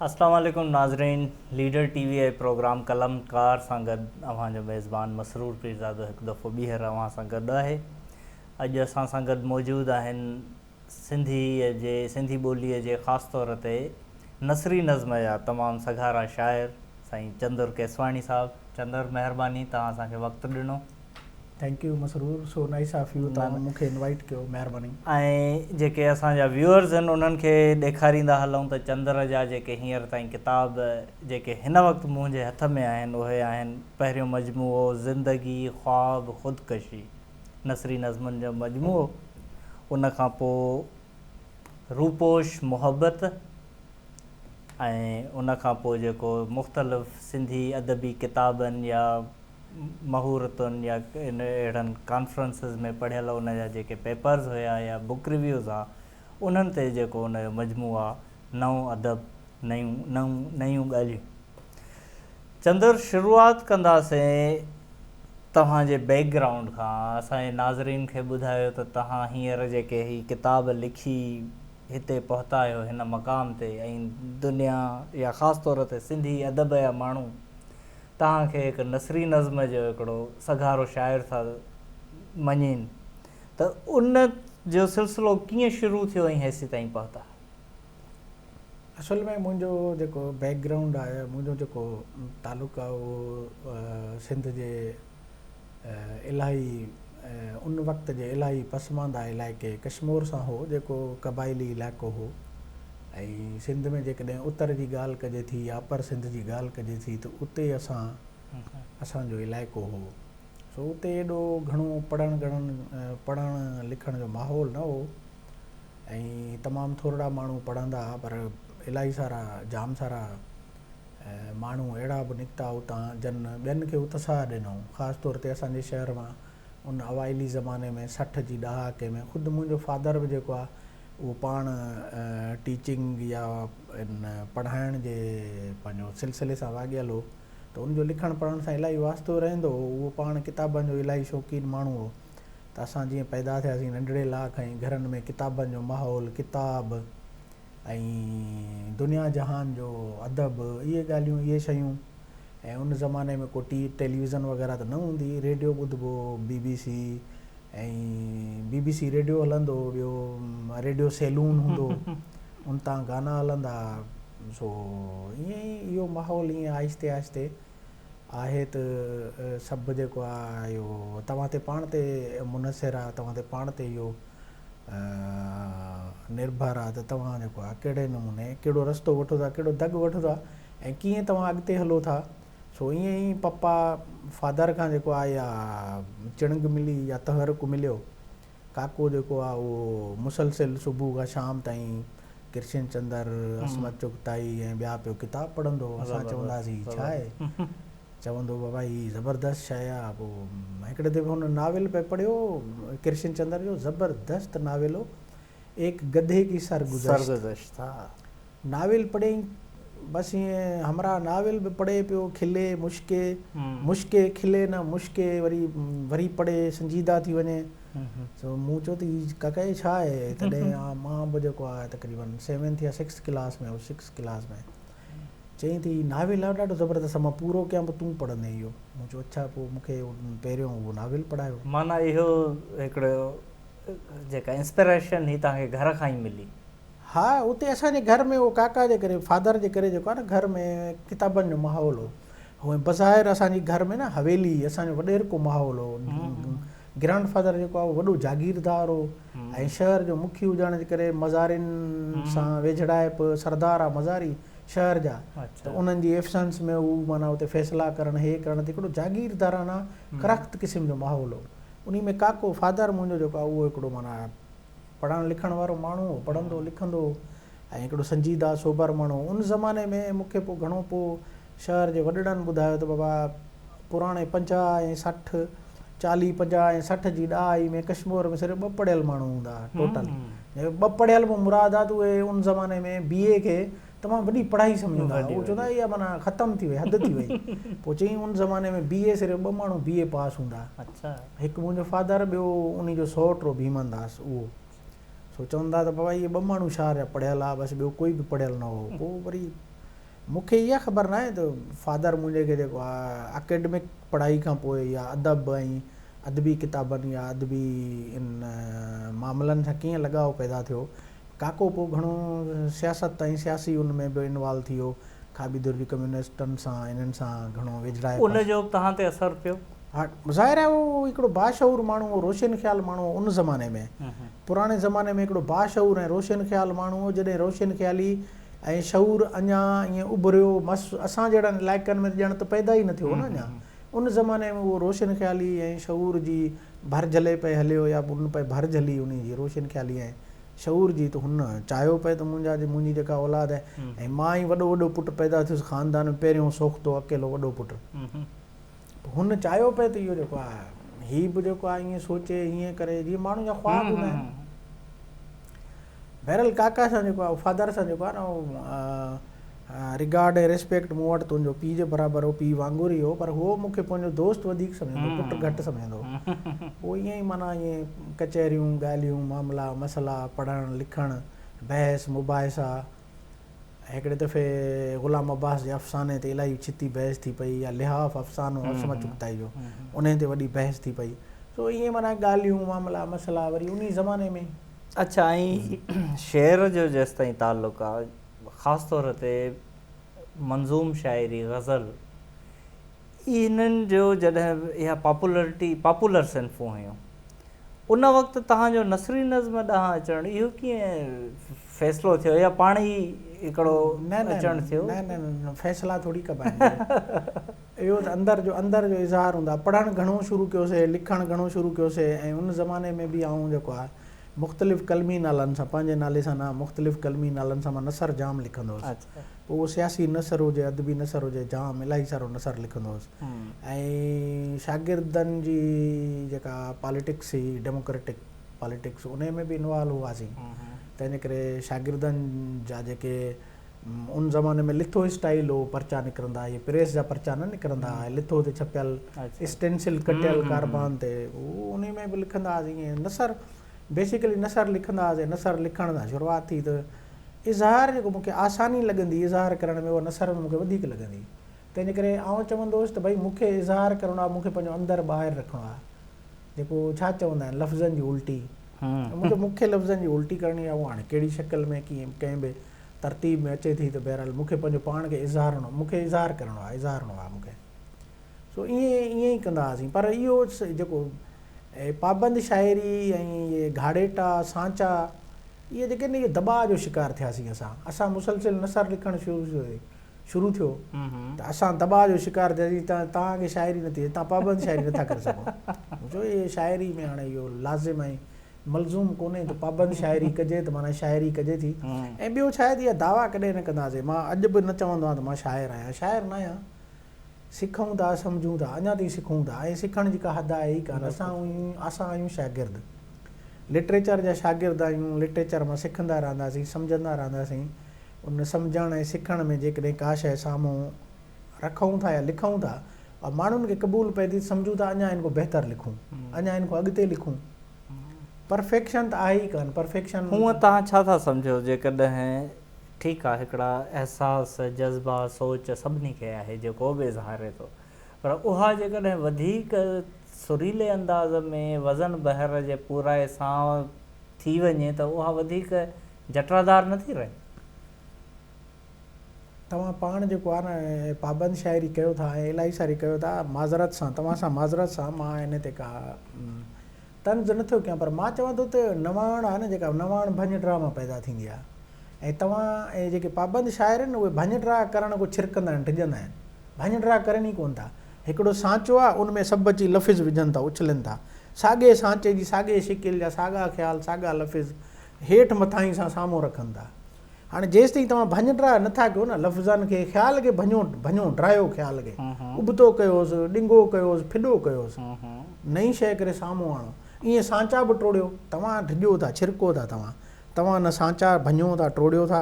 अस्सलाम वालेकुम नाज़रीन। लीडर टीवी ऐं प्रोग्राम कलमकार सां गॾु अव्हांजो मेज़बान मसरूर पीरज़ादो हिकु दफ़ो ॿीहर अव्हां सां गॾु आहे। अॼु असां सां गॾु मौजूदु आहिनि सिंधी ॿोलीअ जे ख़ासि तौर ते नसरी नज़्म जा तमामु सघारा शाइर साईं चंदुर केसवाणी साहिबु। चंदुर, महिरबानी तव्हां असांखे वक़्तु ॾिनो। Thank U Masroor, so nice of U, तव्हां मूंखे इनवाइट कयो, महिरबानी। ऐं जेके असांजा व्यूअर्स आहिनि उन्हनि खे ॾेखारींदा हलूं त चंदर जा जेके हींअर ताईं किताब जेके हिन वक़्तु मुंहिंजे हथ में आहिनि उहे आहिनि पहिरियों मजमूओ ज़िंदगी ख़्वाब ख़ुदकशी, नसरी नज़्मुनि जो मजमूओ। उन खां पोइ रूपोश मुहबत, ऐं उन खां पोइ जेको मुख़्तलिफ़ सिंधी अदबी किताबनि या महूरतुनि या इन अहिड़नि कॉन्फ्रेंसिस में पढ़ियल उन जा जेके पेपर्स हुया या बुक रिव्यूज़ आहे उन्हनि ते जेको उन जो मजमू आहे नओं अदब, नयूं ॻाल्हियूं। चंदुर, शुरूआति कंदासीं तव्हांजे बैकग्राउंड खां। असांजे नाज़रीन खे ॿुधायो त तव्हां हींअर जेके ही किताब लिखी हिते पहुता आहियो हिन मक़ाम ते, ऐं दुनिया या ख़ासि तौर ते सिंधी अदब जा माण्हू तव्हांखे हिकु नसरी नज़्म जो हिकिड़ो सघारो शाइर था मञीनि, त उन जो सिलसिलो कीअं शुरू थियो ऐं हेसि ताईं पहुता? असल में मुंहिंजो जेको बैकग्राउंड आहे, मुंहिंजो जेको तालुक़ु आहे उहो सिंध जे इलाही उन वक़्त जे इलाही पसमानदा इलाइक़े कश्मीर सां हो, जेको क़बाइली इलाइक़ो हो। ऐं सिंध में जेकॾहिं उत्तर जी ॻाल्हि कजे थी या अपर सिंध जी ॻाल्हि कजे थी त उते असांजो इलाइक़ो हो। सो उते एॾो घणो पढ़णु लिखण जो माहौल न हो, ऐं तमामु थोरा माण्हू पढ़ंदा, पर इलाही सारा जाम सारा माण्हू अहिड़ा बि निकिता उतां जन ॿियनि खे उत्साह ॾिनो। ख़ासि तौर ते असांजे शहर मां उन अवाइली ज़माने में 60 जी ॾहाके में ख़ुदि मुंहिंजो फादर बि जेको आहे उहो पाण टीचिंग या इन पढ़ाइण जे पंहिंजो सिलसिले सां वाॻियल हो, त उनजो लिखणु पढ़ण सां इलाही वास्तो रहंदो हो। उहो पाण किताबनि जो इलाही शौक़ीन माण्हू हो। त असां जीअं पैदा थियासीं नंढड़े लाख, ऐं घरनि में किताबनि जो माहौल, किताब ऐं दुनिया जहान जो अदब, इहे ॻाल्हियूं, इहे शयूं। ऐं उन ज़माने में को टेलीविज़न वग़ैरह त न हूंदी, रेडियो ॿुधिबो, BBC रेडियो हलंदो, ॿियो रेडियो सैलून हूंदो, उन तां गाना हलंदा। सो ईअं ई इहो माहौल ईअं आहिस्ते आहिस्ते आहे त सभु जेको आहे इहो तव्हां ते पाण ते मुनसिर आहे, तव्हां ते पाण ते इहो निर्भर आहे त तव्हां जेको आहे कहिड़े नमूने कहिड़ो रस्तो वठो था, कहिड़ो दग वठो था, ऐं कीअं तव्हां अॻिते हलो था। सो ईअं ई पप्पा फादर खां जेको आहे या चिणग मिली या तहरुक मिलियो। काको जेको आहे उहो मुसलसिल सुबुह खां शाम ताईं कृष्ण चंदर, असमत चुगताई ऐं ॿिया पियो किताब पढ़ंदो। असां चवंदासीं छा आहे, चवंदो बाबा हीअ ज़बरदस्त शइ आहे। पोइ हिकिड़े दफ़े हुन नाविल पे पढ़ियो कृष्ण चंदर जो, ज़बरदस्त नाविल हो, एक गधे की सरगुज़श्त। नाविल पढ़े बसि ईअं हमरा नाविल बि पढ़े पियो, खिले मुश्के खिले न मुश्के, वरी पढ़े संजीदा थी वञे। सो मूं चयो त काका ई छा आहे, तॾहिं मां बि जेको आहे तक़रीबन 7th या 6th क्लास में हो, 6th क्लास में चई थी नाविल आहे ॾाढो ज़बरदस्त, मां पूरो कयां पोइ तूं पढ़ंदे इहो। मूं चयो अच्छा, पोइ मूंखे पहिरियों उहो नाविल पढ़ायो। माना इहो हिकिड़ो जेका इंस्पिरेशन ही तव्हांखे घर खां ई मिली? हा, उते असांजे घर में उहो काका जे करे, फादर जे करे जेको आहे न, घर में किताबनि जो माहौल हो। उहे बज़ाहिर असांजी घर में न हवेली, असांजो वॾेर को माहौल हो। ग्रैंड फादर जेको आहे उहो वॾो जागीरदार हो, ऐं शहर जो मुखी हुजण जे करे मज़ारिन सां वेझड़ाइप, सरदार आहे मज़ारी शहर जा, त उन्हनि जी एब्सेंस में हू माना हुते फ़ैसिला करणु, हे करणु, त हिकिड़ो जागीरदाराना करख़्त क़िस्म जो माहौल हो। उन में काको फादर मुंहिंजो जेको आहे उहो हिकिड़ो माना पढ़णु लिखण वारो माण्हू हो, पढ़ंदो लिखंदो, ऐं हिकिड़ो संजीदा सोबर माण्हू। उन ज़माने में मूंखे पोइ घणो पोइ शहर जे वॾड़नि ॿुधायो त बाबा पुराणे 50 ऐं 60, 40, 50 ऐं 60 जी ॾहाई में कश्मीर में सिर्फ़ु 2 पढ़ियल माण्हू हूंदा टोटल। 2 पढ़ियल में मुराद आहे त उहे उन ज़माने में BA खे तमामु वॾी पढ़ाई सम्झंदा हुआ। उहो चवंदा इहा माना ख़तमु थी वई, हद थी वई। पोइ चई उन ज़माने में BA सिर्फ़ु 2 माण्हू BA पास हूंदा। हिकु मुंहिंजो फादर, ॿियो उन जो सौट हो भीमनदास, उहो। सो चवंदा त बाबा इहे 2 माण्हू छा पढ़ियल आहे, बसि ॿियो कोई बि पढ़ियल न हो। पोइ वरी मूंखे इहा ख़बर न आहे त फादर मुंहिंजे खे जेको आहे अकेडमिक पढ़ाई खां पोइ या अदब ऐं अदबी किताबनि या अदबी इन मामलनि सां कीअं लॻाव पैदा थियो। काको पोइ घणो सियासत ऐं सियासी उन में बि इन्वॉल्व थी वियो, खाबी दुर्बी कम्युनिस्टनि सां इन्हनि सां घणो विझड़ाए। उनजो तव्हां ते असरु पियो? हा, ज़ाहिर आहे उहो हिकिड़ो बाशऊर माण्हू, रोशन ख़्याल माण्हू उन ज़माने में, पुराणे ज़माने में हिकिड़ो बाशऊर ऐं रोशन ख़्याल माण्हू, जॾहिं रोशन ख़्याली ऐं शऊर अञा ईअं उभरियो मस असां जहिड़नि इलाइक़नि में ॼण त पैदा ई न थियो न अञा। उन ज़माने में उहो रोशन ख़्याली ऐं शऊर जी भर झले पे हलियो, या उन पे भर झली उन जी रोशन ख़्याली ऐं शऊर जी, त हुन चाहियो पए त मुंहिंजी जेका औलाद आहे ऐं मां ई वॾो वॾो पुटु पैदा थियुसि ख़ानदान में, पहिरियों सोख्तो अकेलो वॾो पुटु, हुन चाहियो पए त इहो जेको आहे हीउ बि जेको आहे ईअं सोचे हीअं करे, जीअं माण्हू जा ख़्वाब हूंदा आहिनि। बहरहाल काका सां जेको आहे फादर सां जेको आहे न रिगार्ड ऐं रिस्पेक्ट मूं वटि तुंहिंजो पीउ जे बराबरि हो, पीउ वांगुरु ई हो, पर उहो मूंखे पंहिंजो दोस्त वधीक सम्झंदो, पुटु घटि सम्झंदो। उहो ईअं ई माना ईअं कचहरियूं ॻाल्हियूं मामला मसला पढ़णु लिखणु बहस मुबाहिसा। हिकिड़े दफ़े ग़ुलाम अब्बास जे अफ़साने ते इलाही छिती बहस थी पई, या लिहाफ़ अफ़सानो असम चुगताई जो, उन ते वॾी बहस थी पई। सो ईअं माना ॻाल्हियूं मामला मसला वरी उन ज़माने में। अच्छा, ऐं शेर जो जेसि ताईं ताल्लुक़ु आहे, ख़ासि तौर ते मंज़ूम शाइरी ग़ज़ल, इन्हनि जो जॾहिं इहा पॉपुलर सिन्फ़ूं हुयूं, उन वक़्तु तव्हांजो नसरी नज़्म ॾांहुं अचणु इहो कीअं फ़ैसिलो थियो, या पाण ई हिकिड़ो अचणु थियो? न फ़ैसिला थोरी कबा आहिनि। इहो त अंदरि जो इज़हार हूंदो आहे। पढ़णु घणो शुरू कयोसीं, लिखणु घणो शुरू कयोसीं, ऐं उन ज़माने में बि आऊं जेको आहे मुख़्तलिफ़ कलमी नालनि सां, पंहिंजे नाले सां न, मुख़्तलिफ़ कलमी नालनि सां मां नसर जाम लिखंदो हुउसि। पोइ उहो सियासी नसर हुजे, अदबी नसर हुजे, जाम इलाही सारो नसर लिखंदो हुउसि। ऐं शागिर्दनि जी जेका पॉलिटिक्स हुई, डेमोक्रेटिक पॉलिटिक्स, उन में बि इन्वॉल्व हुआसीं। तंहिंजे करे शागिर्दनि जा जेके उन ज़माने में लिथो स्टाइल हो, पर्चा निकिरंदा, इहे प्रेस जा पर्चा न निकिरंदा, लिथो ते छपियल स्टेंसिल कटियल कारबान ते, उहो उन में बि लिखंदा हुआसीं। ईअं नसर बेसिकली नसर लिखंदा हुआसीं। नसर लिखण सां शुरूआति थी त इज़हार जेको मूंखे आसानी लॻंदी इज़हार करण में, उहा नसर में मूंखे वधीक लॻंदी। तंहिंजे करे आउं चवंदो हुउसि त भई मूंखे इज़हार करिणो आहे, मूंखे पंहिंजो अंदरि ॿाहिरि रखिणो आहे, जेको छा चवंदा आहिनि लफ़्ज़नि जी उल्टी। मूंखे लफ़्ज़नि जी उल्टी करणी आहे, उहो हाणे कहिड़ी शकिल में कीअं कंहिं बि तरतीब में अचे थी, त बहरहाल मूंखे पंहिंजो पाण खे मूंखे इज़हार करिणो आहे, इज़हारणो आहे मूंखे। सो ईअं ई कंदा हुआसीं। पर इहो जेको पाबंद शाइरी ऐं इहे घाड़ेटा सांचा, इहे जेके न, इहे दॿा जो शिकार थियासीं असां मुसलसिल नसर लिखणु शुरू थियो त असां दॿा जो शिकार थियासीं। तव्हांखे शाइरी नथी, तव्हां पाबंद शाइरी नथा करे सघो, छो इहे शाइरी में हाणे इहो लाज़िम ऐं मलज़ूम कोन्हे त पाबंद शाइरी कजे त माना शाइरी कजे थी। ऐं ॿियो शायदि इहा दावा कॾहिं न कंदासीं, मां अॼु बि न चवंदो आहियां त मां शाइर आहियां, शाइर न आहियां। सिखूं था, सम्झूं था, अञा ताईं सिखूं था, ऐं सिखण जी का हद आहे ई कान। असां आहियूं शागिर्द, लिटरेचर जा शागिर्द आहियूं। लिटरेचर मां सिखंदा रहंदासीं, सम्झंदा रहंदासीं। उन सम्झण ऐं सिखण में जेकॾहिं का शइ साम्हूं रखूं था या लिखूं था, और माण्हुनि खे क़बूल पए थी, सम्झूं था अञा हिन खां बहितर लिखूं, अञा हिन खां अॻिते लिखूं। परफेक्शन त आहे ई कान। परफेक्शन हूअं तव्हां छा था सम्झो, जेकॾहिं ठीकु आहे हिकिड़ा अहसास जज़्बा सोच सभिनी खे आहे जेको बि इज़हारे थो, पर उहा जेकॾहिं वधीक सुरीले अंदाज़ में वज़न बहर जे पूराए सां थी वञे त उहा वधीक जटरादार नथी रहे। तव्हां पाण जेको आहे न पाबंद शाइरी कयो था ऐं इलाही सारी कयो था, माज़रत सां, तव्हां सां माज़रत सां, मां हिन ते का तंज़ नथो कयां, पर मां चवां थो त नवाण आहे न, जेका नवाण भञ ड्रामा पैदा थींदी आहे, ऐं तव्हां ऐं जेके पाबंद शाइर आहिनि उहे भञ ड्रा करण को छिरकंदा आहिनि, टिजंदा आहिनि, भञ ड्रा करनि ई कोन था। हिकिड़ो सांचो आहे, उन में सभु अची लफ़्ज़ विझनि था, उछलनि था, साॻे सांचे जी साॻे शिकिल जा साॻा ख़्याल, साॻा लफ़्ज़ हेठि मथां ई सां साम्हूं रखनि था। हाणे जेसि ताईं तव्हां भञ ड्रा नथा कयो न, लफ़्ज़नि खे, ख़्याल खे भञो ड्रायो, ख़्याल खे उबतो कयोसि, ॾिंगो कयोसि, फिॾो कयोसि, नई शइ करे साम्हूं आणो। ईअं सांचा बि टोड़ियो, तव्हां ढिॼो था, छिरको था, तव्हां न सांचा भञो था, टोड़ियो था,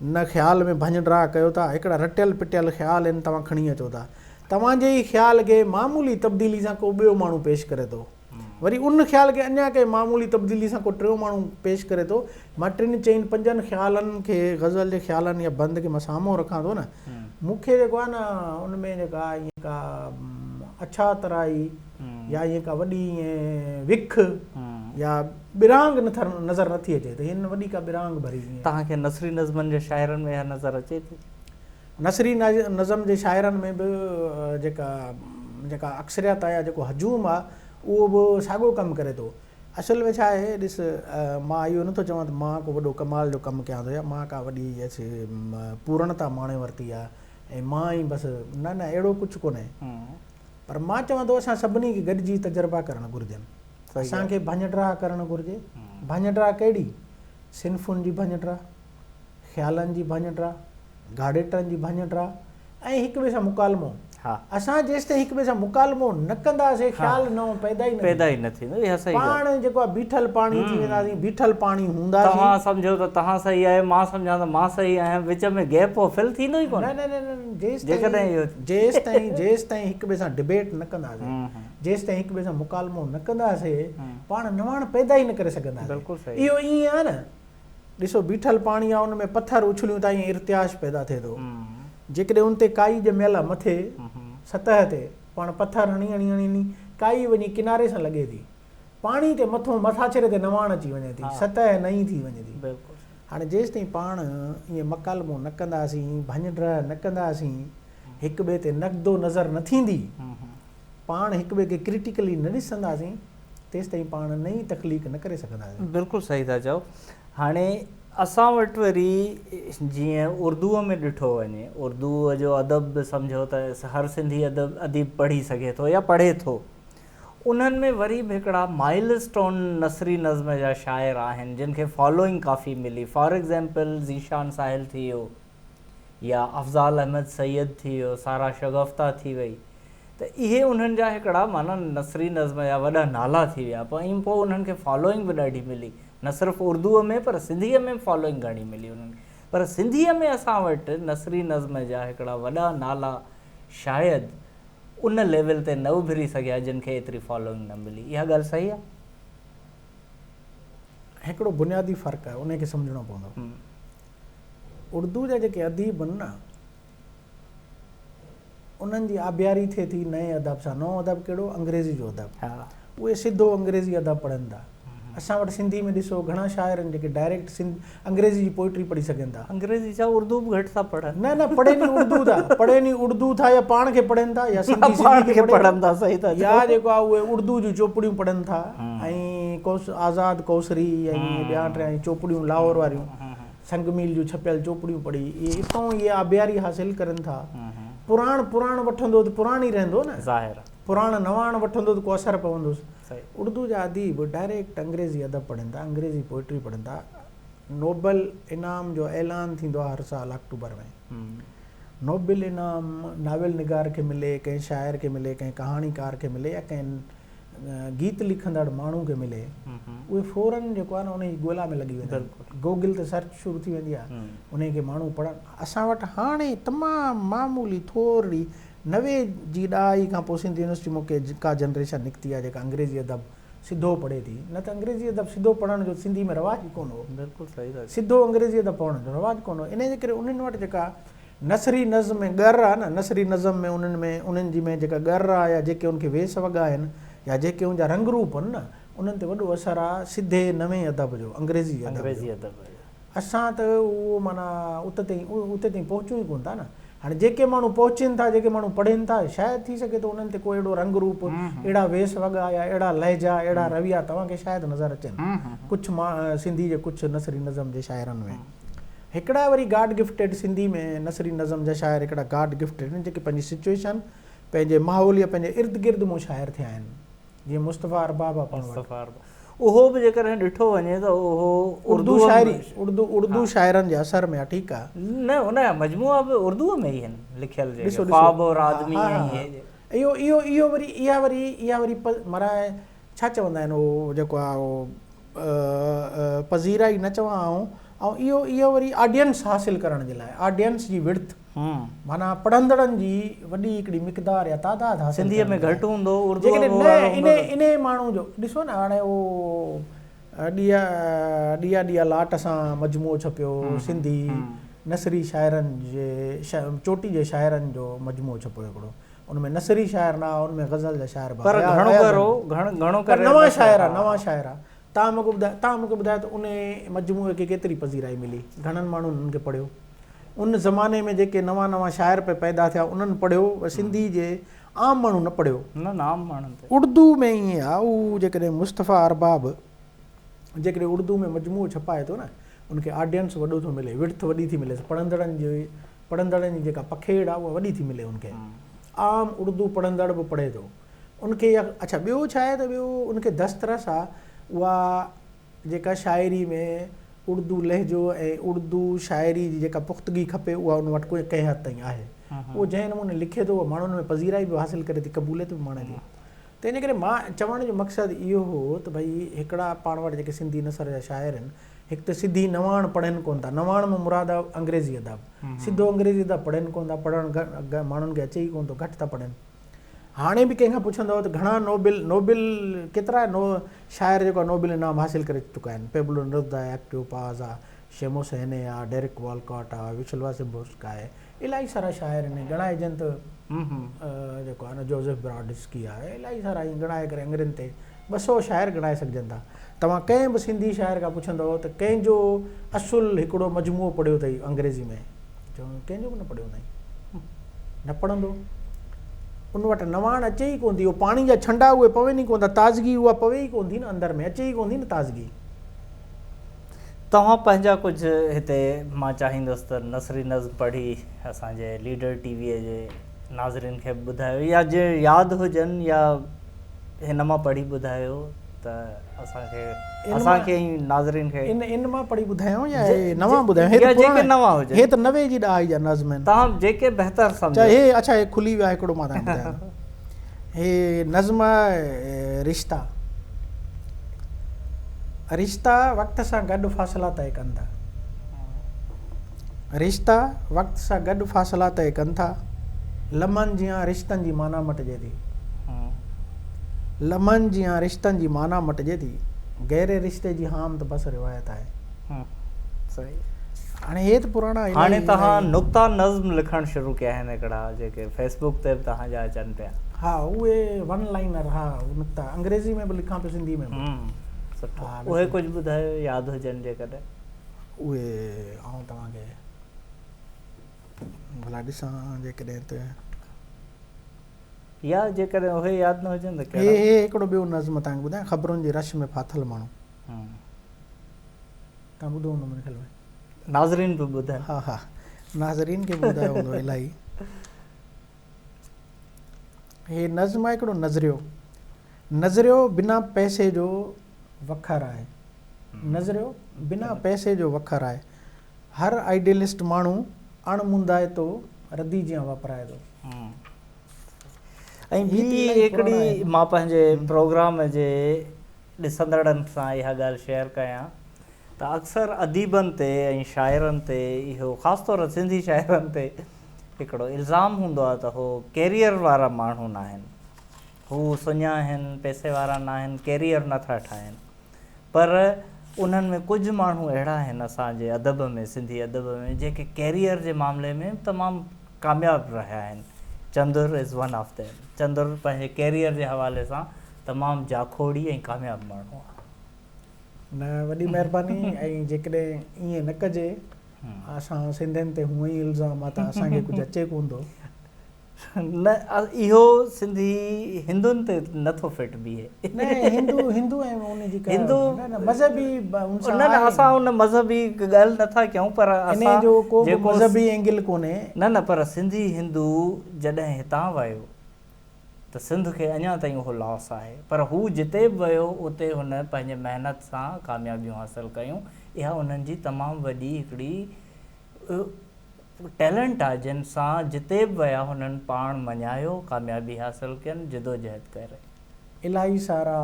न ख़्याल में भञ ड्रा कयो था, हिकिड़ा रटियल पिटियल ख़्याल आहिनि, तव्हां खणी अचो था। तव्हांजे ई ख़्याल खे मामूली तब्दीली सां को ॿियो माण्हू पेश करे थो, वरी उन ख़्याल खे अञा कंहिं मामूली तब्दीली सां को टियों माण्हू पेश करे थो, मां 3-4-5 ख़्यालनि खे ग़ज़ल जे ख़्यालनि या बंद खे मां साम्हूं रखां थो न, मूंखे जेको आहे न उन में जेका ईअं का अछा तराई या ईअं का वॾी ईअं विख या बिरांग नज़र नथी अचे त हिन वॾी का बिरांग भरी। तव्हांखे नसरी नज़मनि जे शाइरनि में इहा नज़र अचे थी? नसरी नज़म जे शाइरनि में बि जेका अक्सरियत आहे, जेको हजूम आहे, उहो बि साॻियो कमु करे थो। असल में छा आहे, ॾिस मां इहो नथो चवां त मां को वॾो कमाल जो कमु कयां थो या मां का वॾी पूर्णता माणे वरिती आहे ऐं मां ई बसि, न न अहिड़ो कुझु कोन्हे। पर मां चवां थो असां सभिनी खे गॾिजी तजुर्बा करणु घुरिजनि। असांखे भञटरा करणु घुरिजे। भञटरा कहिड़ी? सिन्फुनि जी भञटरा, ख़्यालनि जी भञटरा, घाड़ेटनि जी भञटरा ऐं हिक ॿिए सां मुकालमो। असां जेसिताईं हिक ॿिए सां मुकालमो न कंदासीं, ख़्याल नओं पैदा ई न थींदो। पाण जेको आहे बीठल पाणी थी वेंदासीं, बीठल पाणी हूंदासीं। तव्हां सम्झो त तव्हां सही आहे, मां सम्झां त मां सही आहियां, विच में गैप फिल थींदो ई कोन। न न न, जेसिताईं हिक ॿिए सां डिबेट न कंदासीं, जेसिताईं हिक ॿिए सां मुकालमो न कंदासीं, पाण नवाण पैदा ई न करे सघंदासीं। इहो ईअं आहे न, ॾिसो बीठल पाणी आहे, उन में पथर उछलियूं ताईं इर्तियाश पैदा थिए थो। जेकॾहिं उन ते काई ॼमियल आहे मथे सतह ते, पाण पथर हणी हणी हणी काई वञी किनारे सां लॻे थी, पाणी ते मथो मथाछिरे ते नवाण अची वञे थी, सतह नई थी वञे थी। हाणे जेसिताईं पाण ईअं मकालमो न कंदासीं, भञड्र न कंदासीं, हिक ॿिए ते नक़दो नज़र न थींदी, पाण हिक ॿिए खे क्रिटिकली न ॾिसंदासीं, तेसिताईं पाण नई तख़लीक़ न करे सघंदासीं। बिल्कुलु सही था चओ। हाणे असां वटि वरी जीअं उर्दूअ में ॾिठो वञे, उर्दूअ जो अदब सम्झो त हर सिंधी अदीब पढ़ी सघे थो या पढ़े थो। उन्हनि में वरी बि हिकिड़ा माइल स्टोन नसरी नज़्म जा शाइर आहिनि जिन खे फॉलोइंग काफ़ी मिली। फॉर एग्ज़ाम्पल ज़ीशान साहिल थी वियो या अफ़ज़ाल अहमद सैयद थी वियो, सारा शगफ्ता थी वई। त इहे उन्हनि जा हिकिड़ा माना नसरी नज़्म जा वॾा नाला थी विया। पोइ उन्हनि खे फॉलोइंग बि ॾाढी मिली, न सिर्फ़ु उर्दूअ में पर सिंधीअ में फॉलोइंग घणी मिली उन्हनि खे। पर सिंधीअ में असां वटि नसरी नज़्म जा हिकिड़ा वॾा नाला शायदि उन लेवल ते न उभिरी सघिया जिन खे एतिरी फॉलोइंग न मिली। इहा ॻाल्हि सही आहे? हिकिड़ो बुनियादी फ़र्क़ु आहे, उनखे सम्झणो पवंदो। उर्दू जा जेके अदीब आहिनि न, उन्हनि जी आबियारी थिए थी नए अदब सां। नओं अदब कहिड़ो? अंग्रेज़ी जो अदब। उहे सिधो अंग्रेज़ी अदब पढ़नि था। असां वटि सिंधी में ॾिसो घणा शाइर आहिनि जेके डायरेक्ट अंग्रेज़ी जी पोइट्री पढ़ी सघनि था। अंग्रेज़ी छा, उर्दू बि घटि था पढ़नि। न न, पढ़े नी उर्दू था, पढ़े नी उर्दू था या पाण खे पढ़नि था या सिंधी खे पढ़नि था। सही था। या जेको आहे उहे उर्दू जूं चोपड़ियूं पढ़नि था ऐं आज़ाद कौसरी ऐं ॿिया टे चोपड़ियूं लाहौर वारियूं, संगमील जूं छपियल चोपड़ियूं पढ़ी इहे हितां इहे आबियारी हासिल करनि था। पुराण वठंदो त पुराण ई रहंदो न, ज़ाहिर। पुराण नवाण वठंदो त को असरु पवंदुसि। उर्दू जा अदीब डायरेक्ट अंग्रेज़ी अदब पढ़नि था, अंग्रेज़ी पोइट्री पढ़नि था। नोबल इनाम जो ऐलान थींदो आहे हर साल अक्टूबर में। नोबल इनाम नावेल निगार खे मिले, कंहिं शाइर खे मिले, कंहिं कहाणीकार खे मिले या कंहिं गीत लिखंदड़ माण्हू खे मिले, उहे फ़ौरन जेको आहे न उन जी ॻोल्हा में लॻी वेंदा आहिनि। गूगल ते सर्च शुरू थी वेंदी आहे, उन खे माण्हू पढ़नि। असां वटि हाणे तमामु मामूली थोरी 90 जी ॾहाई खां पोइ सिंध यूनिवर्सिटी मूंखे का जनरेशन निकिती आहे जेका अंग्रेज़ी अदब सिधो पढ़े थी। न त अंग्रेज़ी अदब सिधो पढ़ण जो सिंधी में रवाज ई कोन हो। बिल्कुलु सही आहे। सिधो अंग्रेज़ी अदब पढ़ण जो रवाज कोन हो। इन जे करे उन्हनि वटि जेका नसरी नज़्म में ॻर आहे न, नसरी नज़्म में उन्हनि जी में जेका ॻर आहे या जेके उनखे वेस वॻा आहिनि या जेके उनजा रंग रूप आहिनि न, उन्हनि ते वॾो असरु आहे सिधे नवे अदब जो, अंग्रेज़ी अदब। असां त उहो माना उते ताईं पहुचूं ई कोन था न। हाणे जेके माण्हू पहुचनि था, जेके माण्हू पढ़नि था, शायदि थी सघे थो उन्हनि ते कोई अहिड़ो रंग रूप, अहिड़ा वेस वॻा या अहिड़ा लहजा, अहिड़ा रविया तव्हांखे शायदि नज़र अचनि कुझु सिंधी जे कुझु नसरी नज़म जे शाइरनि में। हिकिड़ा वरी गॉड गिफ्टेड सिंधी में नसरी नज़म जा शाइर हिकिड़ा गॉड गिफ्टेड आहिनि जेके पंहिंजी सिचुएशन, पंहिंजे माहौल या पंहिंजे इर्द गिर्द मूं शाइर थिया आहिनि। जीअं मुस्तफ़ा अरबाब आहे, उहो बि जेकॾहिं ॾिठो वञे त उहो उर्दू शाइरी उर्दू शाइरनि जे असर में आहे। ठीकु आहे, न उन जा मजमूआ बि उर्दूअ में ई आहिनि लिखियल। इहो वरी इहा वरी माना छा चवंदा आहिनि, उहो जेको आहे उहो पज़ीरा ई न चवां ऐं इहो वरी ऑडियंस हासिलु करण जे लाइ ऑडियंस जी विड्थ माना पढ़ंदड़नि जी वॾी हिकिड़ी मिक़दार या तादाद हासिलु सिंधीअ में घटि हूंदो उर्दू इन माण्हू जो ॾिसो न हाणे उहो ॾीआ ॾीआ लाट सां मजमूओ छपियो सिंधी नसरी शाइरनि जे चोटी जे शाइरनि जो मजमूओ छपियो हिकिड़ो उनमें नसरी शाइर न आहे उनमें गज़ल जा शाइर नवां शाइर आहे तव्हां मूंखे ॿुधायो त उन मजमूए खे केतिरी पज़ीराई मिली घणनि माण्हुनि उन्हनि खे पढ़ियो उन ज़माने में जेके नवां शाइर पे पैदा थिया उन्हनि पढ़ियो सिंधी जे आम माण्हू न पढ़ियो आम माण्हुनि उर्दू में ईअं आहे उहो जेकॾहिं मुस्तफ़ा अरबाब जेकॾहिं उर्दू में मजमूओ छपाए थो न उनखे ऑडियंस वॾो थो मिले विड्थ वॾी थी मिले पढ़ंदड़नि जी जेका पखेड़ आहे उहा वॾी थी मिले उनखे आम उर्दू पढ़ंदड़ बि पढ़े थो उनखे अच्छा ॿियो छा आहे त ॿियो उनखे दस्तरस आहे उहा जेका शाइरी में उर्दू लहजो ऐं उर्दू शाइरी जी जेका पुख़्तगी खपे उहा उन वटि कोई कंहिं हद ताईं आहे उहो जंहिं नमूने लिखे थो उहा माण्हुनि में पज़ीराई बि हासिलु करे थी क़बूलियत बि माणे थी त इन करे मां चवण जो मक़सदु इहो हो त भई हिकिड़ा पाण वटि जेके सिंधी नसर जा शाइर आहिनि हिकु त सिधी नवाण पढ़नि कोन था नवाण में मुराद आहे अंग्रेज़ी अदब सिधो अंग्रेज़ी अदब पढ़नि कोन था पढ़णु माण्हुनि खे अचे ई कोन थो घटि था पढ़नि हाणे बि कंहिंखां पुछंदव त घणा नोबेल केतिरा शाइर जेको आहे नोबेल इनाम हासिलु करे चुका आहिनि पेब्लो नेरुदा आहे एक्टिव पाज़ आहे शेमोस हेने आहे डेरिक वॉलकॉट आहे विशलवासिबोस्क आहे इलाही सारा शाइर आहिनि ॻणाइजनि त जेको आहे न जोसेफ ब्रॉडस्की आहे इलाही सारा ॻणाए करे अंग्रेज़नि ते 200 शाइर ॻणाए सघजनि था तव्हां कंहिं बि सिंधी शाइर खां पुछंदव त कंहिंजो असुलु हिकिड़ो मजमूओ पढ़ियो अथई अंग्रेज़ी में कंहिंजो बि न पढ़ियो अथई न पढ़ंदो उन वटि नवाण अचे ई कोन थी उहो पाणी जा छंडा उहे पवनि ई कोन था ताज़गी उहा पवे ई कोन थी न अंदरि में अचे ई कोन थी न ताज़गी तव्हां पंहिंजा कुझु हिते मां चाहींदुसि त नसरी नज़्म पढ़ी असांजे लीडर टीवीअ जे नाज़रीन खे ॿुधायो या जे यादि हुजनि या हिन मां पढ़ी ॿुधायो त असांखे नाज़रीन खे इन मां पढ़ी ॿुधायूं या नवां ॿुधायूं जेके नवां हुजनि हे त 90 जी ॾाह जा नज़्म आहिनि तव्हां जेके बहितर सम्झो हे अच्छा हे खुली वियो आहे हिकिड़ो मां तव्हांखे ॿुधायां हे नज़्म रिश्ता रिश्ता वक़्त सां गॾु फ़ासिला तय कनि था रिश्ता वक़्त सां गॾु फ़ासिला तय कनि था लम्हनि जीअं रिश्तनि जी माना मटिजे थी लम्हनि जीअं रिश्तनि जी माना मटिजे थी गहरे रिश्ते जी हाम त बसि रिवायत आहे सही हाणे हे त पुराणा हाणे तव्हां नुक़्ता नज़्म लिखणु शुरू कया आहिनि हिकिड़ा जेके फेसबुक ते बि तव्हांजा अचनि पिया हा उहे वन लाइनर हा नुक़्ता अंग्रेज़ी में बि लिखां पियो सिंधी में सुठो उहे कुझु ॿुधायो यादि हुजनि जेकॾहिं उहे ऐं तव्हांखे भला ॾिसां जेकॾहिं त या जेकॾहिं उहे यादि न हुजनि त हे हिकिड़ो ॿियो नज़्म तव्हांखे ॿुधायां ख़बरुनि जी रश में फाथल माण्हू तव्हां ॿुधो हूंदो मुंहिंजे ख़्याल में नाज़रीन बि ॿुधायो हा नाज़रीन खे बि ॿुधायो हूंदो इलाही हे नज़्म आहे हिकिड़ो नज़रियो बिना पैसे जो वखर आहे नज़रियो बिना पैसे जो वखर आहे हर आइडियलिस्ट माण्हू अणमुंदाए थो रदी जीअं वापराए थो ऐं ॿी हिकिड़ी मां पंहिंजे प्रोग्राम जे ॾिसंदड़नि सां इहा ॻाल्हि शेयर कयां त अक्सर अदीबनि ते ऐं शाइरनि ते इहो ख़ासि तौर सिंधी शाइरनि ते हिकिड़ो इल्ज़ाम हूंदो आहे त उहो कैरियर वारा माण्हू न आहिनि हू सुञा आहिनि पैसे वारा न आहिनि कैरियर नथा ठाहिनि पर उन्हनि में कुझु माण्हू अहिड़ा आहिनि असांजे अदब में सिंधी अदब में जेके कैरियर जे मामले में तमामु कामयाबु रहिया आहिनि Chander is one of them Chander पंहिंजे कैरियर जे हवाले सां तमामु जाखोड़ी ऐं कामयाबु माण्हू आहे न वॾी महिरबानी ऐं जेकॾहिं ईअं न कजे असां सिंधियुनि ते हूअं ई इल्ज़ाम आहे त असांखे कुझु अचे कोन थो न इहो सिंधी हिंदुनि ते नथो फिट बीहे न हिंदू ऐं उनजी हिंदू मज़हबी न असां उन मज़हबी ॻाल्हि नथा कयूं पर इन जो को मज़हबी एंगल कोन्हे न पर सिंधी हिंदू जॾहिं हितां वियो त सिंध खे अञा ताईं उहो लॉस आहे पर हू जिते बि वियो उते हुन पंहिंजे महिनत सां कामयाबियूं हासिलु कयूं इहा उन्हनि जी तमामु वॾी हिकिड़ी टैलेंट आहे जिन सां जिते बि विया हुननि पाण मञायो कामयाबी हासिलु कयनि जिदोजहद करे इलाही सारा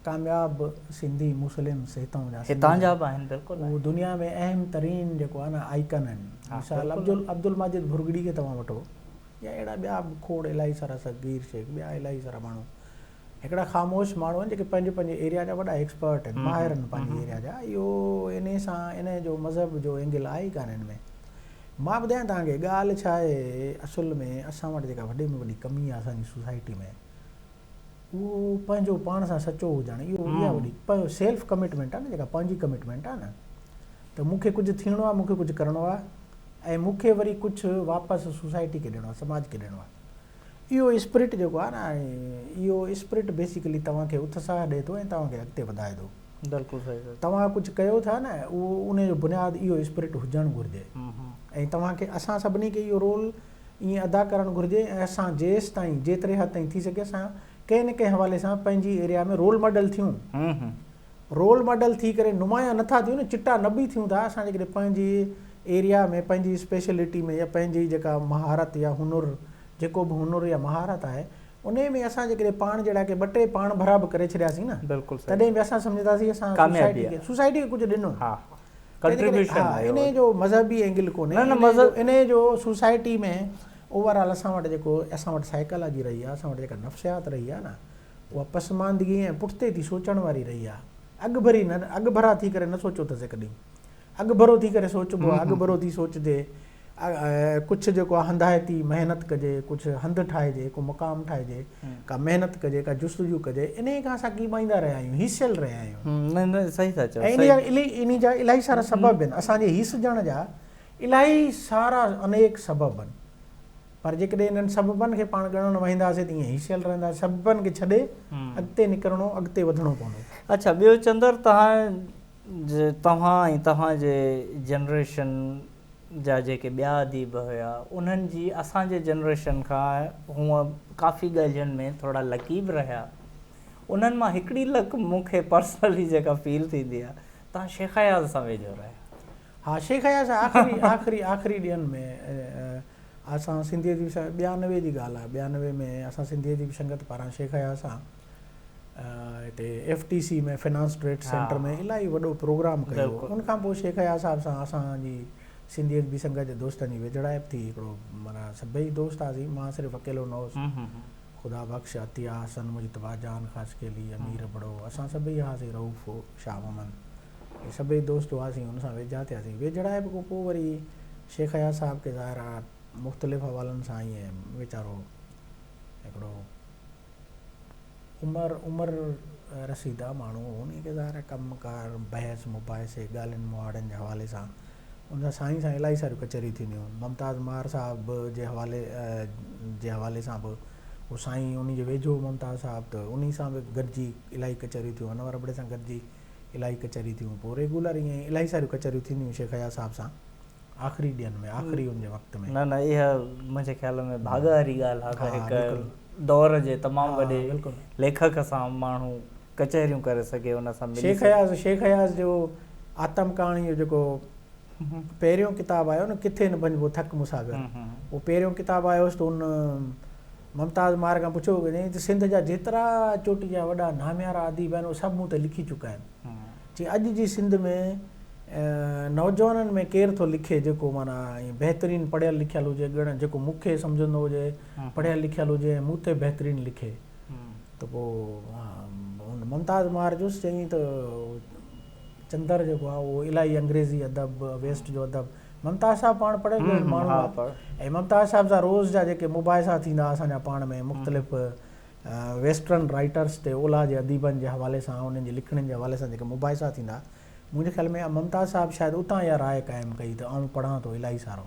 कामयाब सिंधी मुस्लिम्स हितां जा बि आहिनि बिल्कुलु वो दुनिया में अहम तरीन जेको आहे न आइकन आहिनि. मिसाल अब्दुल माजिद भुरगड़ी खे तव्हां वठो या अहिड़ा ॿिया बि खोड़ इलाही सारा सगीर शेख ॿिया इलाही सारा माण्हू हिकिड़ा ख़ामोश माण्हू आहिनि जेके पंहिंजे पंहिंजे एरिया जा वॾा एक्सपर्ट आहिनि, माहिर आहिनि पंहिंजे एरिया जा. इहो इन सां इन जो मज़हब जो एंगल आहे ई कान हिन में. मां ॿुधायां तव्हांखे ॻाल्हि छा आहे, असुल में असां वटि जेका वॾे में वॾी कमी आहे असांजी सोसाइटी में, उहो पंहिंजो पाण सां सचो हुजणु. इहा वॾी सेल्फ कमिटमेंट आहे न, जेका पंहिंजी कमिटमेंट आहे न, त मूंखे कुझु थियणो आहे, मूंखे कुझु करिणो आहे ऐं मूंखे वरी कुझु वापसि सोसाइटी खे ॾियणो आहे, समाज खे ॾियणो आहे. इहो स्पिरिट जेको आहे न, इहो स्पिरिट बेसिकली तव्हांखे उत्साह ॾिए थो ऐं तव्हांखे अॻिते वधाए थो. बिल्कुलु सही. तव्हां कुझु कयो था न, उहो उनजो बुनियादु इहो स्पिरिट हुजणु घुरिजे. ऐं तव्हांखे असां सभिनी खे इहो रोल ईअं अदा करणु घुरिजे. ऐं असां जेसि ताईं जेतिरे हद ताईं थी सघे असां कंहिं न कंहिं हवाले सां पंहिंजी एरिया में रोल मॉडल थियूं. रोल मॉडल थी करे नुमाया नथा थियूं न, चिटा न बि थियूं था. असां जेकॾहिं पंहिंजी एरिया में पंहिंजी स्पेशलिटी में या पंहिंजी जेका महारत या हुनुर, जेको बि हुनुर या महारत आहे, उन में असां जेकॾहिं पाण जहिड़ा के ॿ टे पाण भरा बि करे छॾियासीं न, बिल्कुलु तॾहिं बि असां सम्झंदासीं असां सोसाइटी खे कुझु ॾिनो. इन जो मज़हबी एंगल कोन्हे, इन जो सोसाइटी में ओवरऑल असां वटि जेको असां वटि साइकोलॉजी रही आहे, असां वटि जेका नफ़्सियात रही आहे न, उहा पसमानदगी ऐं पुठिते थी सोचण वारी रही आहे. अॻु भरा थी करे न सोचो अथसि कॾहिं. अॻु भरो थी करे सोचबो आहे, अॻु भरो थी सोचजे. कुझु जेको आहे हंधाइती महिनत कजे, कुझु हंधु ठाहिजे, को मुक़ाम ठाहिजे, का महिनत कजे, का जुस्तजू कजे. इन खां असां कीमाईंदा रहिया आहियूं, हीसियल रहिया आहियूं. सही था चओ. ऐं इन जा इलाही सारा सबब आहिनि. असांजे हीसजण जा इलाही सारा अनेक सबब आहिनि. पर जेकॾहिं इन्हनि सबबनि खे पाण ॻणणु वेंदासीं त ईअं हीसियल रहंदासीं. सबबनि खे छॾे अॻिते निकिरणो, अॻिते वधणो पवंदो. अच्छा, ॿियो चंदर, तव्हां ऐं तव्हांजे जनरेशन जा जेके ॿिया अदीब हुया, उन्हनि जी असांजे जनरेशन खां हूअं काफ़ी ॻाल्हियुनि में थोरा लकीब रहिया. उन्हनि मां हिकिड़ी लक मूंखे पर्सनली जेका फील थींदी आहे, तव्हां शेख अयाज़ सां वेझो रहिया. हा, शेख अयाज़ आख़िरी ॾींहंनि में असां सिंधीअ जी 92 जी ॻाल्हि आहे. 92 में असां सिंधीअ जी संगत पारां शेख अयाज़ सां हिते FTC में फिनांस ट्रेड सेंटर में इलाही वॾो प्रोग्राम कयो. उनखां पोइ शेख अयाज़ साहिब सां असांजी सिंधीअ बि संगत जे दोस्तनि जी वेझड़ाइप थी. हिकिड़ो माना सभई दोस्त हुआसीं, मां सिर्फ़ु अकेलो न हुउसि. ख़ुदा बख़्श, अतिया, हसन, मुजतबा, जान ख़ासकेली, अमीर बड़ो, असां सभई हुआसीं. रऊफ़, शाह मोहम्मद, इहे सभई दोस्त हुआसीं. हुन सां वेझा थियासीं. वेझड़ाइप खां पोइ वरी शेख अयाज़ साहिब खे ज़ाहिर आहे मुख़्तलिफ़ हवालनि सां ईअं वीचारो हिकिड़ो उमिरि रसीदा माण्हू, उन खे ज़ाहिर कमकार, बहस मुबाहिसे, ॻाल्हियुनि मुहाड़नि जे हवाले सां उन साईं सां इलाही सारियूं कचहरियूं थींदियूं. मुमताज़ मार साहब जे हवाले सां बि उहो साईं उन जे वेझो मुमताज़ साहब, त उन सां बि गॾिजी इलाही कचहरियूं थियूं. अनवर बड़े सां गॾिजी इलाही कचहरियूं थियूं. पोइ रेगुलर ईअं इलाही सारियूं कचहरियूं थींदियूं शेख अयाज़ साहब सां आख़िरी ॾींहंनि में, आख़िरी हुनजे वक़्त में. न इहा मुंहिंजे ख़्याल में भाॻ वारी ॻाल्हि आहे. हिकु दौर जे तमामु वॾे लेखक सां माण्हू कचहरियूं करे सघे उन सां. शेख अयाज़ जो आतम कहाणी जो जेको पहिरियों किताबु आयो न, किथे न वञिबो थक मुसागर, उहो पहिरियों किताबु आयोसि त उन मुमताज़ मार खां पुछियो कि त सिंध जा जेतिरा चोटी जा वॾा नामियारा अदीब आहिनि उहे सभु मूं ते लिखी चुका आहिनि. चई अॼु जी सिंध में नौजवाननि में केरु थो लिखे जेको माना बहितरीनु पढ़ियल लिखियलु हुजे, जेको मूंखे सम्झंदो हुजे, पढ़ियल लिखियलु हुजे, मूं ते बहितरीनु लिखे. त पोइ मुमताज़ मार जुसि चई त चंदर जेको आहे उहो इलाही अंग्रेज़ी अदब, वेस्ट जो अदब, मुमताज़ साहब पाण पढ़ियल माण्हू आहे. ऐं मुमताज़ साहब सां रोज़ जा जेके मुबाहिसा थींदा असांजा पाण में मुख़्तलिफ़ वेस्टर्न राइटर्स ते, ओलह जे अदीबनि जे हवाले सां, उन्हनि जे लिखणनि जे हवाले सां जेके मुबाहिसा थींदा, मुंहिंजे ख़्याल में मुमताज़ साहब शायदि उतां इहा राय क़ाइमु कई त आउं पढ़ां थो इलाही सारो.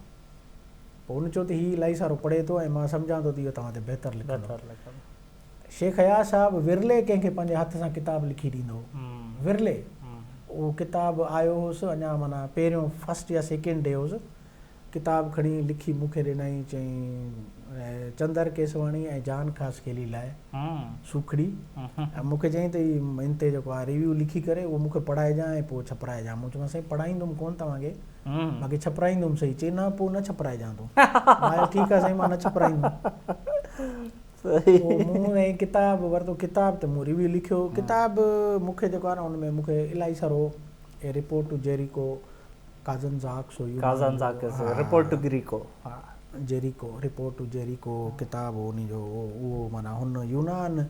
पोइ उन चयो त हीउ इलाही सारो पढ़े थो ऐं मां सम्झां थो त इहो तव्हां ते बहितरु लिखंदो. शेख अयाज़ साहब विरले कंहिंखे पंहिंजे हथ सां किताबु लिखी ॾींदो, विरले. उहो किताबु आयो हुउसि अञा माना पहिरियों फस्ट या सेकेंड डे हुउसि, किताबु खणी लिखी मूंखे ॾिनई. चई चंदर केसवाणी ऐं जान ख़ासकेली लाइ सुखड़ी. ऐं मूंखे चई त इन ते जेको आहे रिव्यू लिखी करे उहो मूंखे पढ़ाइजांइ ऐं पोइ छपाइजांइ. मूं चयोमांसि साईं पढ़ाईंदुमि कोन तव्हांखे, बाक़ी छपाईंदुमि सही. चई न पोइ न छपाइजां तूं. मां ठीकु आहे साईं, मां न छपाईंदुमि. मूं ऐं किताब वरितो, किताब त मूं रिव्यू लिखियो, किताब मूंखे जेको आहे न हुन में मूंखे इलाही सारो ए report to Jericho, report to Greco, Jericho, report to Jericho किताब उन जो उहो माना हुन यूनान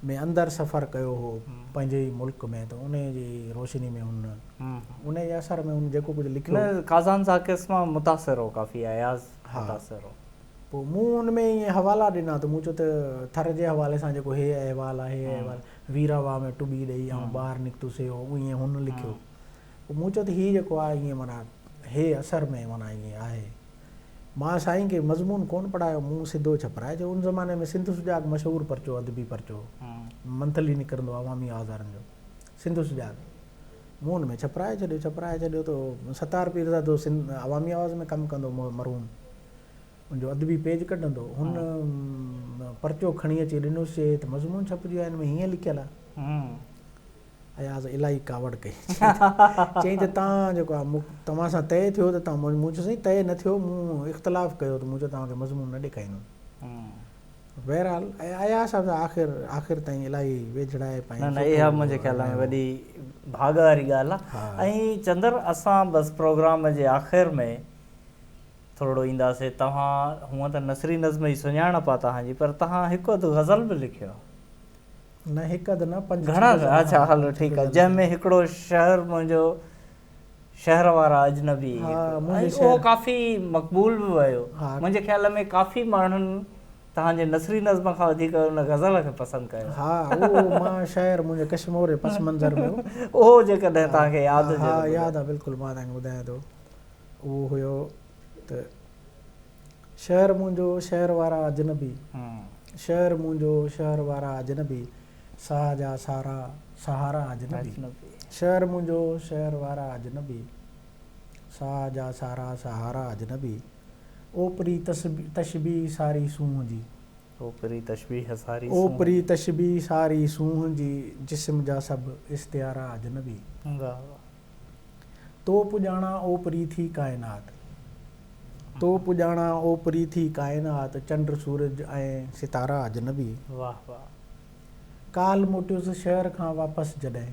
में अंदरि सफ़र कयो हो पंहिंजे ई मुल्क में, त उन जी रोशनी में उन जे असर में हुन जेको कुझु लिखियो काज़ानज़ाकिस मां मुतासिर हो काफ़ी, अयाज़ मुतासिर हो। पोइ मूं हुन में ईअं हवाला ॾिना त मूं चयो त थर जे हवाले सां जेको हे अहवाल आहे, हे अहवाल वीरावा में टुॿी ॾेई ऐं ॿाहिरि निकितुसीं हो ईअं हुन लिखियो। पोइ मूं चयो त हीअ जेको आहे ईअं माना हे असर में माना ईअं आहे। मां साईं खे मज़मून कोन पढ़ायो, मूं सिधो छपराए जो। उन ज़माने में सिंध सुजाॻ मशहूरु परचो, अदबी परचो मंथली निकिरंदो अवामी आज़ारनि जो, सिंध सुजाॻ। मूं हुन में छपराए छॾियो त सतार पीरज़ादो सिंध अवामी आवाज़ में कमु कंदो मरहूम, उनजो अदबी पेज कढंदो, हुन परचो खणी अची ॾिनोसीं त मज़मून छपजी वियो, हिन में हीअं लिखियलु आहे। अयाज़ इलाही कावड़ कई, चई त तव्हां जेको आहे तव्हां सां तय थियो त तव्हां, मूं चयो साईं तय न थियो, मूं इख़्तिलाफ़ु कयो त मूं चयो तव्हांखे मज़मून न ॾेखारींदुमि। बहरहाल अयाज़ साहब आख़िर ताईं इलाही वेझड़ाए पाई। न इहा मुंहिंजे ख़्याल में वॾी भाॻ वारी ॻाल्हि आहे। ऐं चंदर, असां बसि प्रोग्राम जे आख़िर में थोरो ईंदासीं। तव्हां हूअं त नसरी नज़्म जी सुञाणप आहे तव्हांजी, पर तव्हां हिकु अधु ग़ज़ल बि लिखियो न? हिकु अधु न, पंज घणा? अच्छा हलो ठीकु आहे। जंहिंमें हिकिड़ो शहर मुंहिंजो शहर वारा अजनबी, उहो काफ़ी मक़बूल बि वियो। मुंहिंजे ख़्याल में काफ़ी माण्हुनि तव्हांजे नसरी नज़्म खां वधीक उन ग़ज़ल खे पसंदि कयो। हा, उहो मां शाइर मुंहिंजो कश्मीर पस मंज़र में उहो जेकॾहिं तव्हांखे यादि हुजे। हा यादि आहे, बिल्कुलु मां तव्हांखे ॿुधायां थो। उहो हुयो त शहर मुंहिंजो शहर वारा अजनबी, शहर मुंहिंजो शहर वारा अजनबी, साह जा सारा सहारा अजनबी, शहर मुंहिंजो शहर वारा अजनबी, साह जा सारा सहारा अजनबी, ओपरी तशबी सारी सूंह जी, ओपरी तशबीह सारी, ओपरी तशबी सारी सूंह जी, जिस्म जा सभु इश्तियारा अजनबी, तो पुॼाणा ओपरी थी काइनात, तो पुॼाणा ओपरी थी काइनात, चंड सूरज ऐं सितारा अजनबी। वाह वाह। काल मोटियुसि शहर खां वापसि जॾहिं,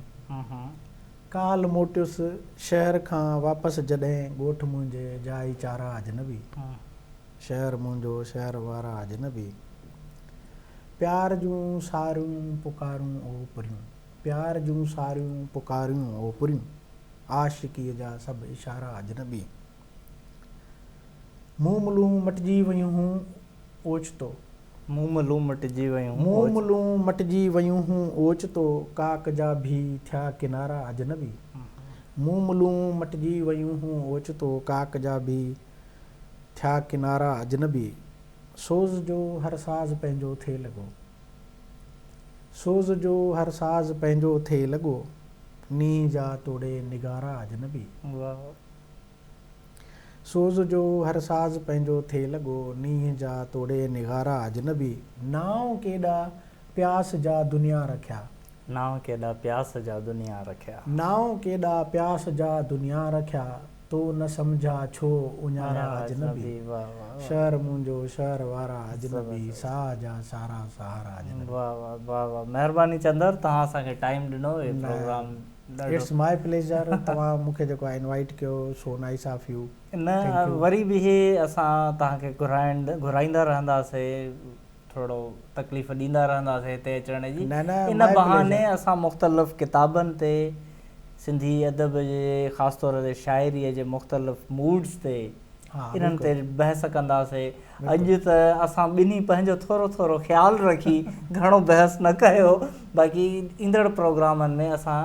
काल मोटियुसि शहर खां वापसि जॾहिं, ॻोठ मुंहिंजे जाइ चारा अजनबी, शहर मुंहिंजो शहर वारा अजनबी, प्यार जूं सारियूं पुकारूं ओ पुरियूं, प्यार जूं सारियूं पुकारियूं ओ पुरियूं, आशिकीअ जा सभु इशारा अजनबी, मूमलूं मटिजी वियूं हूं ओचितो, मूमलूं मटिजी वियूं, मूमलूं मटिजी वियूं हूं ओचितो, काक जा भी थिया किनारा अजनबी, मूमलूं मटिजी वियूं हूं ओचितो, काक जा भी थिया किनारा अजनबी, सोज़ जो हर साज़ पंहिंजो थिए लॻो, सोज़ जो हर साज़ पंहिंजो थिए लॻो, नींहं जा तोड़े निगारा अजनबी, सोज़ जो हर साज़ पंहिंजो थिए लॻो, नींहं जा तोड़े निगारा अजनबी, नाव केॾा प्यास जा दुनिया रखिया, नाव केॾा प्यास जा दुनिया रखिया, नाव केॾा प्यास जा दुनिया रखिया, तो न सम्झा छो उञारा अजनबी, शहर मुंहिंजो शहर वारा अजनबी, साह जा सारा सहारा अजनबी। वाह वाह वाह वाह, महिरबानी चंदर, तव्हां असांखे टाइम ॾिनो। प्रोग्राम इट्स माय प्लेजर, तव्हां मूंखे जेको आहे इनवाइट कयो, सो नाइस ऑफ यू। न वरी बि असां तव्हांखे घुराईंदा रहंदासीं, थोरो तकलीफ़ ॾींदा रहंदासीं हिते अचण जी। इन बहाने असां मुख़्तलिफ़ किताबनि ते, सिंधी अदब जे ख़ासि तौर ते शाइरीअ जे मुख़्तलिफ़ मूड्स ते, इन्हनि ते बहस कंदासीं। अॼु त असां ॿिन्ही पंहिंजो थोरो थोरो ख़्यालु रखी घणो बहस न कयो, बाक़ी ईंदड़ प्रोग्रामनि में असां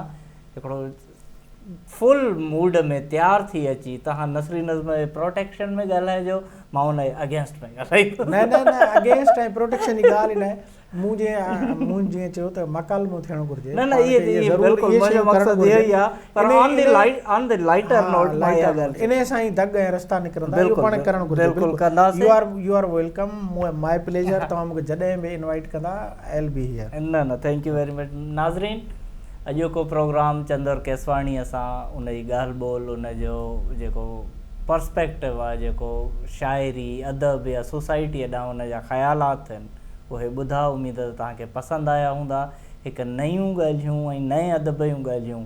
हिकिड़ो फुल मूड में तयारु थी अची, तव्हां नसरी नज़्म जे प्रोटेक्शन में ॻाल्हाइजो, मां हुन जे अगेंस्ट में ॻाल्हाईंदुमि। न अगेंस्ट ऐं प्रोटेक्शन जी ॻाल्हि ई न आहे, मूं जीअं चयो त मकालमो थियणो घुरिजे। न बिल्कुलु मुंहिंजो मक़सदु इहो ई आहे, पर ऑन द लाइटर नोट इन सां ई दग ऐं रस्ता निकिरंदा, इहो पाण करणु घुरिजे। बिल्कुलु कंदासीं। You are welcome, my pleasure, तव्हां मूंखे जॾहिं बि इनवाइट कंदा, आई विल बी हियर। न थैंक यू वेरी मच। नाज़रीन, अॼोको प्रोग्राम चंदर केसवाणीअ सां उन जी ॻाल्हि ॿोल, उन जो जेको पर्सपेक्टिव आहे, जेको शाइरी अदब या सोसाइटीअ ॾांहुं उन जा ख़्यालात आहिनि, उहे ॿुधा। उमेद त तव्हांखे पसंदि आया हूंदा। हिकु नयूं ॻाल्हियूं ऐं नए अदब जूं ॻाल्हियूं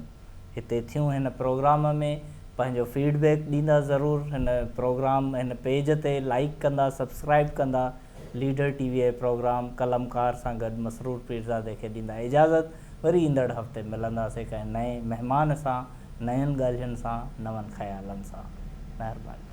हिते थियूं हिन प्रोग्राम में। पंहिंजो फीडबैक ॾींदा ज़रूरु। हिन प्रोग्राम हिन पेज ते लाइक कंदा, सब्सक्राइब कंदा। लीडर टीवी जे प्रोग्राम कलमकार सां गॾु मसरूर पीरज़ादे खे ॾींदा इजाज़त। वरी ईंदड़ हफ़्ते मिलंदासीं कंहिं नए महिमान सां, नयुनि ॻाल्हियुनि सां, नवनि ख़्यालनि सां। महिरबानी।